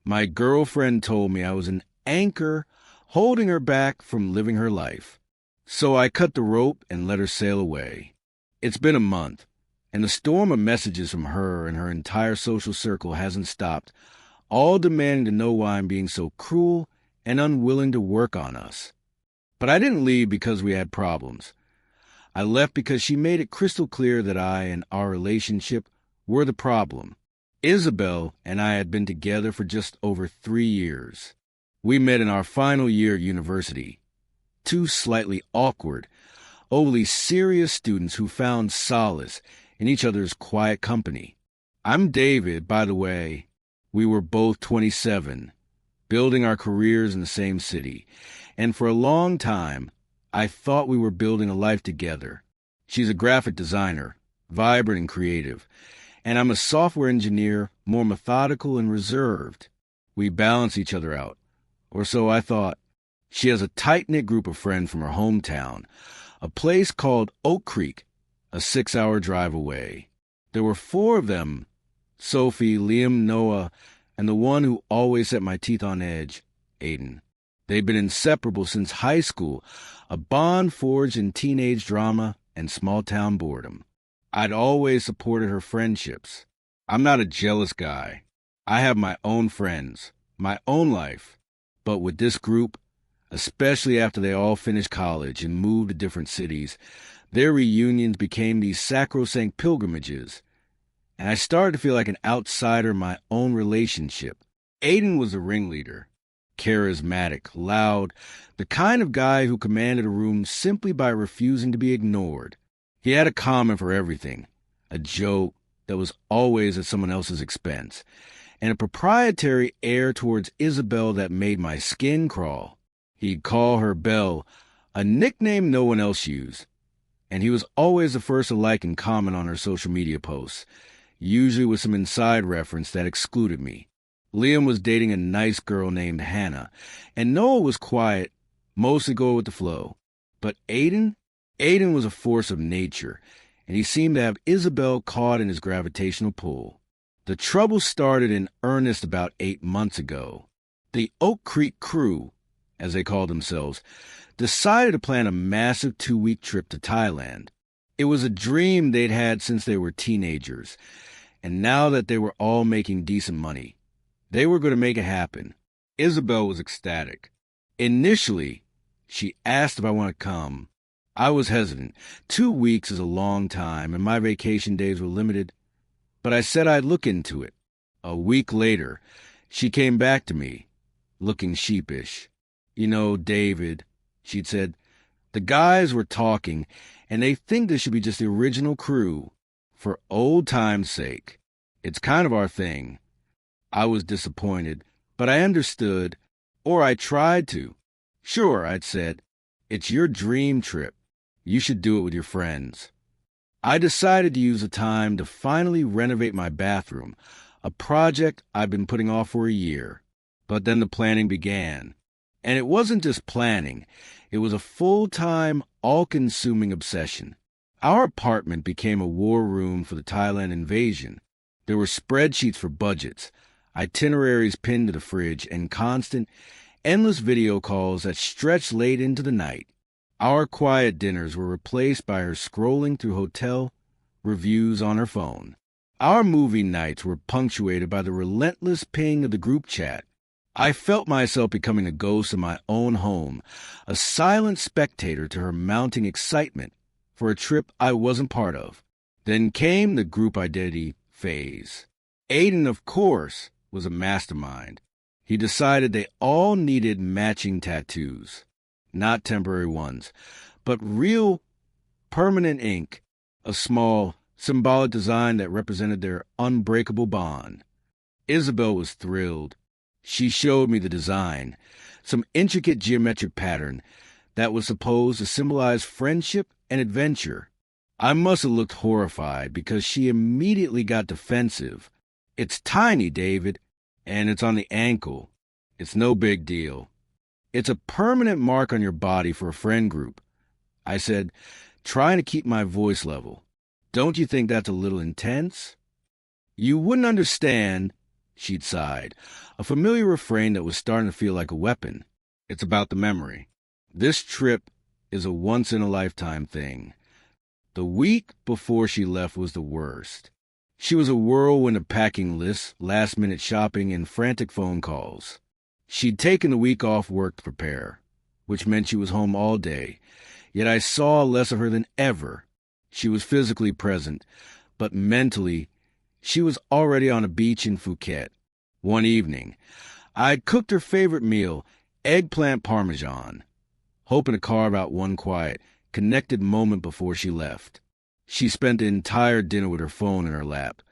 My girlfriend told me I was an anchor holding her back from living her life. So I cut the rope and let her sail away. It's been a month, and the storm of messages from her and her entire social circle hasn't stopped, all demanding to know why I'm being so cruel and unwilling to work on us. But I didn't leave because we had problems. I left because she made it crystal clear that I and our relationship were the problem. Isabelle and I had been together for just over 3 years. We met in our final year at university. Two slightly awkward, overly serious students who found solace in each other's quiet company. I'm David, by the way. We were both 27, building our careers in the same city, and for a long time, I thought we were building a life together. She's a graphic designer, vibrant and creative, and I'm a software engineer, more methodical and reserved. We balance each other out, or so I thought. She has a tight-knit group of friends from her hometown, a place called Oak Creek, a 6-hour drive away. There were 4 of them: Sophie, Liam, Noah, and the one who always set my teeth on edge, Aiden. They'd been inseparable since high school, a bond forged in teenage drama and small-town boredom. I'd always supported her friendships. I'm not a jealous guy. I have my own friends, my own life. But with this group, especially after they all finished college and moved to different cities, their reunions became these sacrosanct pilgrimages, and I started to feel like an outsider in my own relationship. Aiden was the ringleader, charismatic, loud, the kind of guy who commanded a room simply by refusing to be ignored. He had a comment for everything, a joke that was always at someone else's expense, and a proprietary air towards Isabelle that made my skin crawl. He'd call her Belle, a nickname no one else used, and he was always the first to like and comment on her social media posts, usually with some inside reference that excluded me. Liam was dating a nice girl named Hannah, and Noah was quiet, mostly going with the flow. But Aiden was a force of nature, and he seemed to have Isabelle caught in his gravitational pull. The trouble started in earnest about 8 months ago. The Oak Creek crew, as they called themselves, decided to plan a massive 2-week trip to Thailand. It was a dream they'd had since they were teenagers, and now that they were all making decent money, they were going to make it happen. Isabelle was ecstatic. Initially, she asked if I wanted to come. I was hesitant. 2 weeks is a long time, and my vacation days were limited, but I said I'd look into it. A week later, she came back to me, looking sheepish. "You know, David," she'd said, "the guys were talking, and they think this should be just the original crew. For old time's sake. It's kind of our thing." I was disappointed, but I understood, or I tried to. "Sure," I'd said. "It's your dream trip. You should do it with your friends." I decided to use the time to finally renovate my bathroom, a project I'd been putting off for a year. But then the planning began. And it wasn't just planning. It was a full-time, all-consuming obsession. Our apartment became a war room for the Thailand invasion. There were spreadsheets for budgets, itineraries pinned to the fridge, and constant, endless video calls that stretched late into the night. Our quiet dinners were replaced by her scrolling through hotel reviews on her phone. Our movie nights were punctuated by the relentless ping of the group chat. I felt myself becoming a ghost in my own home, a silent spectator to her mounting excitement for a trip I wasn't part of. Then came the group identity phase. Aiden, of course, was a mastermind. He decided they all needed matching tattoos. Not temporary ones, but real permanent ink, a small, symbolic design that represented their unbreakable bond. Isabelle was thrilled. She showed me the design, some intricate geometric pattern that was supposed to symbolize friendship and adventure. I must have looked horrified because she immediately got defensive. "It's tiny, David, and it's on the ankle. It's no big deal. It's a permanent mark on your body for a friend group," I said, trying to keep my voice level. "Don't you think that's a little intense?" "You wouldn't understand," she'd sighed, a familiar refrain that was starting to feel like a weapon. It's about the memory. This trip is a once-in-a-lifetime thing. The week before she left was the worst. She was a whirlwind of packing lists, last-minute shopping, and frantic phone calls. She'd taken the week off work to prepare, which meant she was home all day, yet I saw less of her than ever. She was physically present, but mentally, she was already on a beach in Phuket. One evening, I'd cooked her favorite meal, eggplant parmesan, hoping to carve out one quiet, connected moment before she left. She spent the entire dinner with her phone in her lap,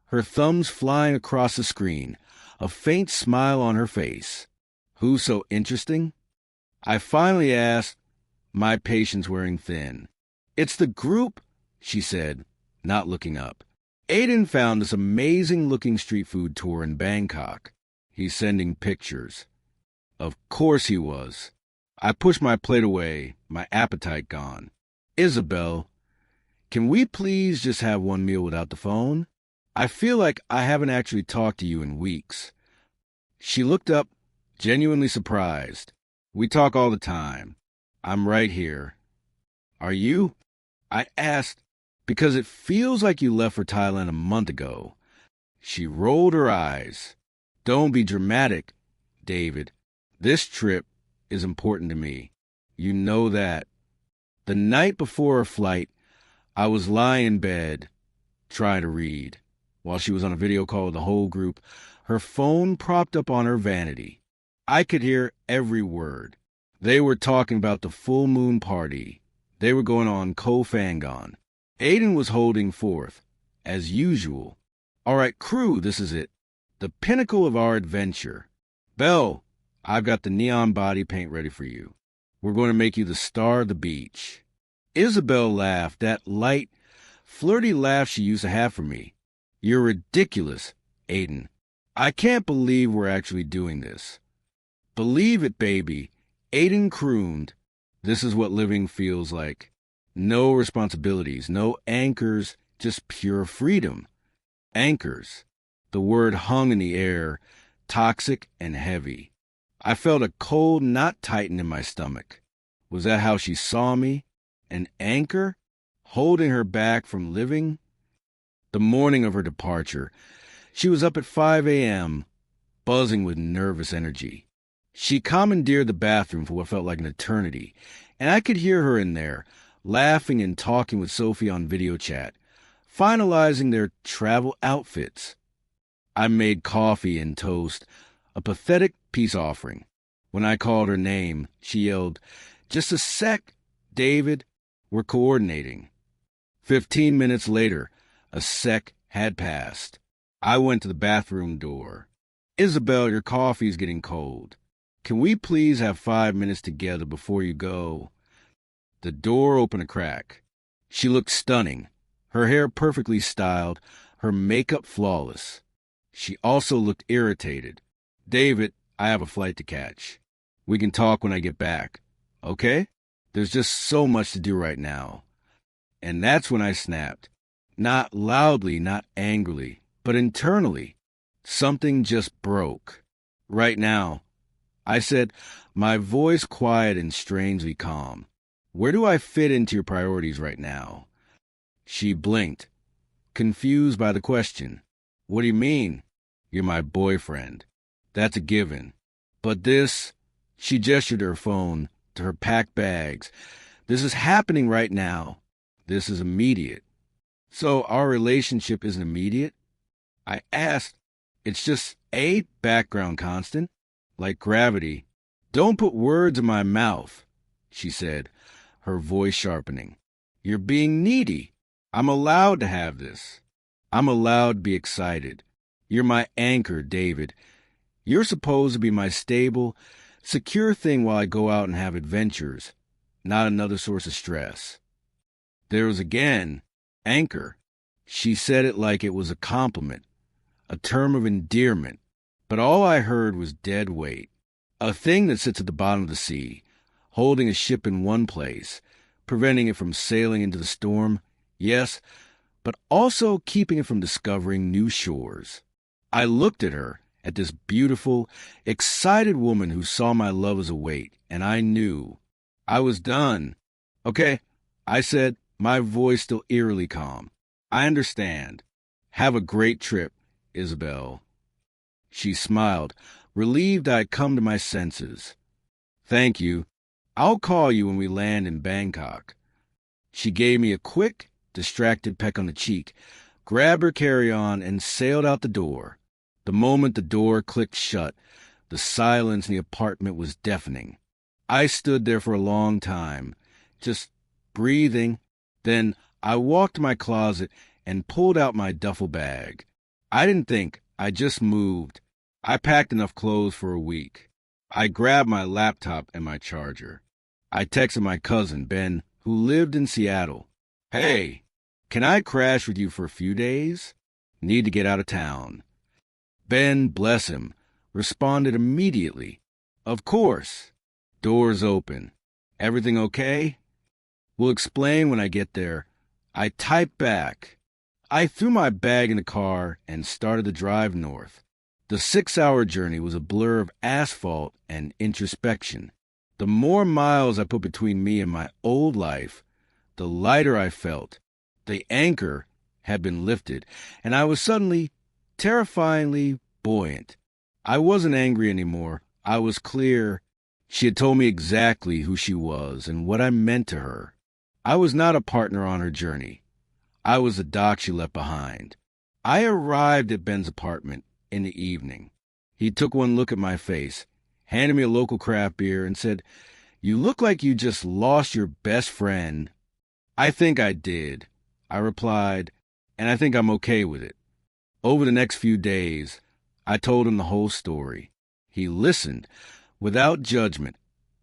her thumbs flying across the screen, a faint smile on her face. Who's so interesting? I finally asked, my patience wearing thin. It's the group, she said, not looking up. Aiden found this amazing-looking street food tour in Bangkok. He's sending pictures. Of course he was. I pushed my plate away, my appetite gone. Isabelle, can we please just have one meal without the phone? I feel like I haven't actually talked to you in weeks. She looked up, genuinely surprised. We talk all the time. I'm right here. Are you? I asked, because it feels like you left for Thailand a month ago. She rolled her eyes. Don't be dramatic, David. This trip is important to me. You know that. The night before her flight, I was lying in bed, trying to read, while she was on a video call with the whole group, her phone propped up on her vanity. I could hear every word. They were talking about the full moon party. They were going on Koh Phangan. Aiden was holding forth, as usual. All right, crew, this is it. The pinnacle of our adventure. Belle, I've got the neon body paint ready for you. We're going to make you the star of the beach. Isabelle laughed, that light, flirty laugh she used to have for me. You're ridiculous, Aiden. I can't believe we're actually doing this. Believe it, baby. Aiden crooned. This is what living feels like. No responsibilities, no anchors, just pure freedom. Anchors. The word hung in the air, toxic and heavy. I felt a cold knot tighten in my stomach. Was that how she saw me? An anchor? Holding her back from living? The morning of her departure, she was up at 5 a.m., buzzing with nervous energy. She commandeered the bathroom for what felt like an eternity, and I could hear her in there, laughing and talking with Sophie on video chat, finalizing their travel outfits. I made coffee and toast, a pathetic peace offering. When I called her name, she yelled, "Just a sec, David, we're coordinating." 15 minutes later, a sec had passed. I went to the bathroom door. Isabelle, your coffee's getting cold. Can we please have 5 minutes together before you go? The door opened a crack. She looked stunning, her hair perfectly styled, her makeup flawless. She also looked irritated. David, I have a flight to catch. We can talk when I get back, okay? There's just so much to do right now. And that's when I snapped. Not loudly, not angrily, but internally. Something just broke. Right now, I said, my voice quiet and strangely calm. Where do I fit into your priorities right now? She blinked, confused by the question. What do you mean? You're my boyfriend. That's a given. But this, she gestured her phone to her packed bags. This is happening right now. This is immediate. So our relationship isn't immediate? I asked. It's just a background constant, like gravity. Don't put words in my mouth, she said, her voice sharpening. You're being needy. I'm allowed to have this. I'm allowed to be excited. You're my anchor, David. You're supposed to be my stable, secure thing while I go out and have adventures, not another source of stress. There was again, anchor. She said it like it was a compliment, a term of endearment, but all I heard was dead weight. A thing that sits at the bottom of the sea, holding a ship in one place, preventing it from sailing into the storm, yes, but also keeping it from discovering new shores. I looked at her, at this beautiful, excited woman who saw my love as a weight, and I knew I was done. Okay, I said, my voice still eerily calm. I understand. Have a great trip, Isabelle. She smiled, relieved I had come to my senses. Thank you. I'll call you when we land in Bangkok. She gave me a quick, distracted peck on the cheek, grabbed her carry-on, and sailed out the door. The moment the door clicked shut, the silence in the apartment was deafening. I stood there for a long time, just breathing. Then I walked to my closet and pulled out my duffel bag. I didn't think, I just moved. I packed enough clothes for a week. I grabbed my laptop and my charger. I texted my cousin, Ben, who lived in Seattle. Hey, can I crash with you for a few days? Need to get out of town. Ben, bless him, responded immediately. Of course. Doors open. Everything okay? We'll explain when I get there. I typed back. I threw my bag in the car and started to drive north. The 6-hour journey was a blur of asphalt and introspection. The more miles I put between me and my old life, the lighter I felt. The anchor had been lifted, and I was suddenly terrifyingly buoyant. I wasn't angry anymore. I was clear. She had told me exactly who she was and what I meant to her. I was not a partner on her journey. I was the dock she left behind. I arrived at Ben's apartment in the evening. He took one look at my face, handed me a local craft beer, and said, "You look like you just lost your best friend." I think I did, I replied, and I think I'm okay with it. Over the next few days, I told him the whole story. He listened, without judgment,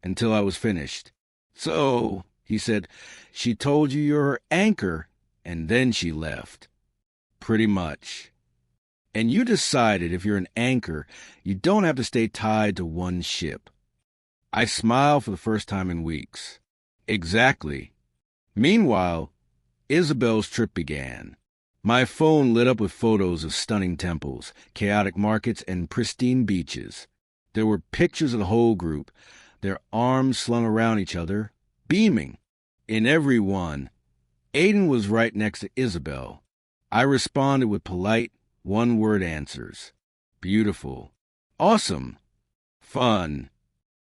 until I was finished. So, he said, she told you you're her anchor, and then she left. Pretty much. And you decided if you're an anchor, you don't have to stay tied to one ship. I smiled for the first time in weeks. Exactly. Meanwhile, Isabelle's trip began. My phone lit up with photos of stunning temples, chaotic markets, and pristine beaches. There were pictures of the whole group, their arms slung around each other, beaming. In every one, Aiden was right next to Isabelle. I responded with polite, one-word answers. Beautiful. Awesome. Fun.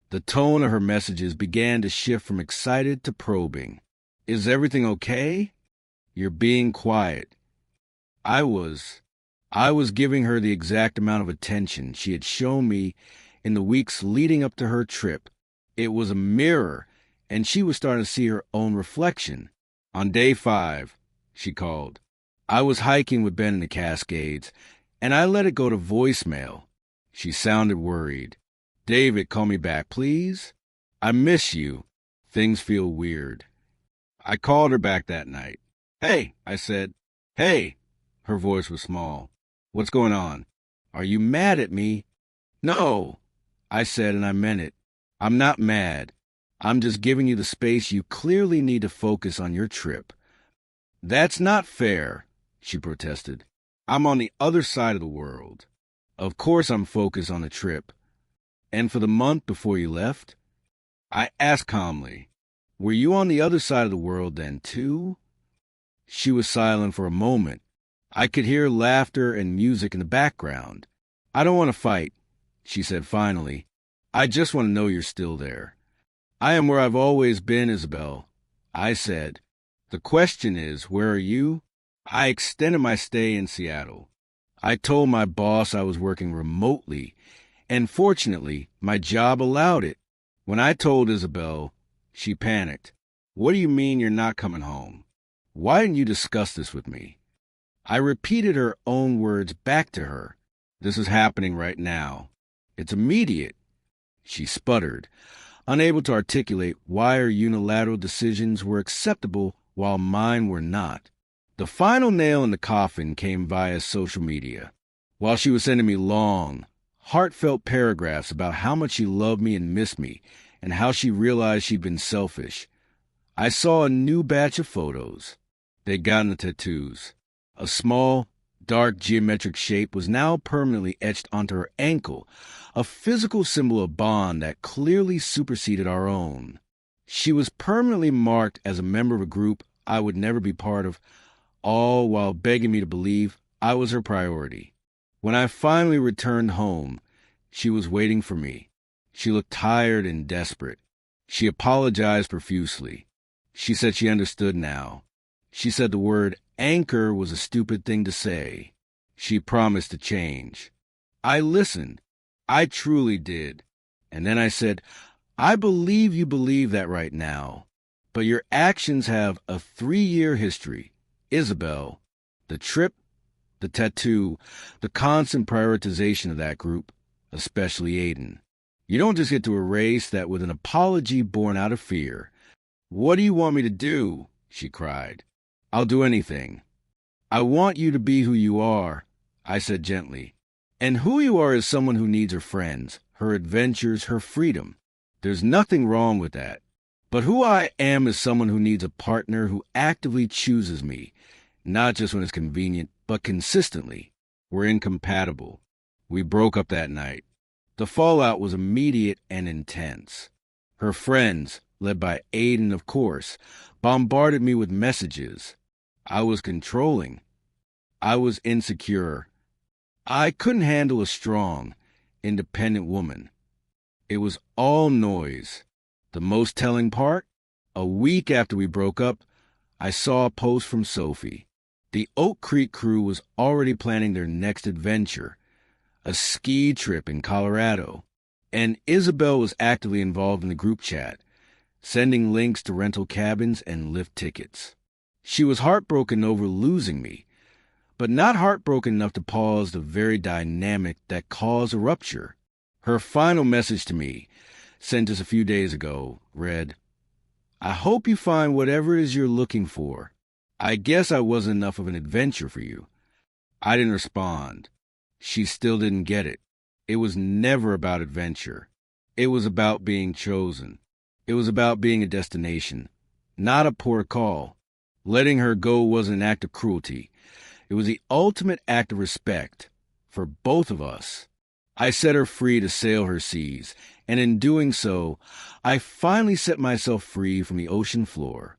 The tone of her messages began to shift from excited to probing. Is everything okay? You're being quiet. I was giving her the exact amount of attention she had shown me in the weeks leading up to her trip. It was a mirror, and she was starting to see her own reflection. On day 5, she called. I was hiking with Ben in the Cascades, and I let it go to voicemail. She sounded worried. David, call me back, please. I miss you. Things feel weird. I called her back that night. Hey, I said. Hey. Her voice was small. What's going on? Are you mad at me? No, I said, and I meant it. I'm not mad. I'm just giving you the space you clearly need to focus on your trip. That's not fair, she protested. I'm on the other side of the world. Of course I'm focused on the trip. And for the month before you left? I asked calmly, were you on the other side of the world then, too? She was silent for a moment. I could hear laughter and music in the background. I don't want to fight, she said finally. I just want to know you're still there. I am where I've always been, Isabelle, I said. The question is, where are you? I extended my stay in Seattle. I told my boss I was working remotely, and fortunately, my job allowed it. When I told Isabelle, she panicked. What do you mean you're not coming home? Why didn't you discuss this with me? I repeated her own words back to her. This is happening right now. It's immediate. She sputtered, unable to articulate why her unilateral decisions were acceptable while mine were not. The final nail in the coffin came via social media. While she was sending me long, heartfelt paragraphs about how much she loved me and missed me, and how she realized she'd been selfish, I saw a new batch of photos. They'd gotten the tattoos. A small, dark geometric shape was now permanently etched onto her ankle, a physical symbol of bond that clearly superseded our own. She was permanently marked as a member of a group I would never be part of, all while begging me to believe I was her priority. When I finally returned home, she was waiting for me. She looked tired and desperate. She apologized profusely. She said she understood now. She said the word anchor was a stupid thing to say. She promised to change. I listened. I truly did. And then I said, I believe you believe that right now, but your actions have a 3-year history. Isabelle, the trip, the tattoo, the constant prioritization of that group, especially Aiden. You don't just get to erase that with an apology born out of fear. What do you want me to do? She cried. I'll do anything. I want you to be who you are, I said gently. And who you are is someone who needs her friends, her adventures, her freedom. There's nothing wrong with that. But who I am is someone who needs a partner who actively chooses me, not just when it's convenient, but consistently. We're incompatible. We broke up that night. The fallout was immediate and intense. Her friends, led by Aiden, of course, bombarded me with messages. I was controlling. I was insecure. I couldn't handle a strong, independent woman. It was all noise. The most telling part? A week after we broke up, I saw a post from Sophie. The Oak Creek crew was already planning their next adventure, a ski trip in Colorado, and Isabelle was actively involved in the group chat, sending links to rental cabins and lift tickets. She was heartbroken over losing me, but not heartbroken enough to pause the very dynamic that caused a rupture. Her final message to me, sent just a few days ago, read, I hope you find whatever it is you're looking for. I guess I wasn't enough of an adventure for you. I didn't respond. She still didn't get it. It was never about adventure. It was about being chosen. It was about being a destination, not a poor call. Letting her go wasn't an act of cruelty. It was the ultimate act of respect for both of us. I set her free to sail her seas, and in doing so, I finally set myself free from the ocean floor.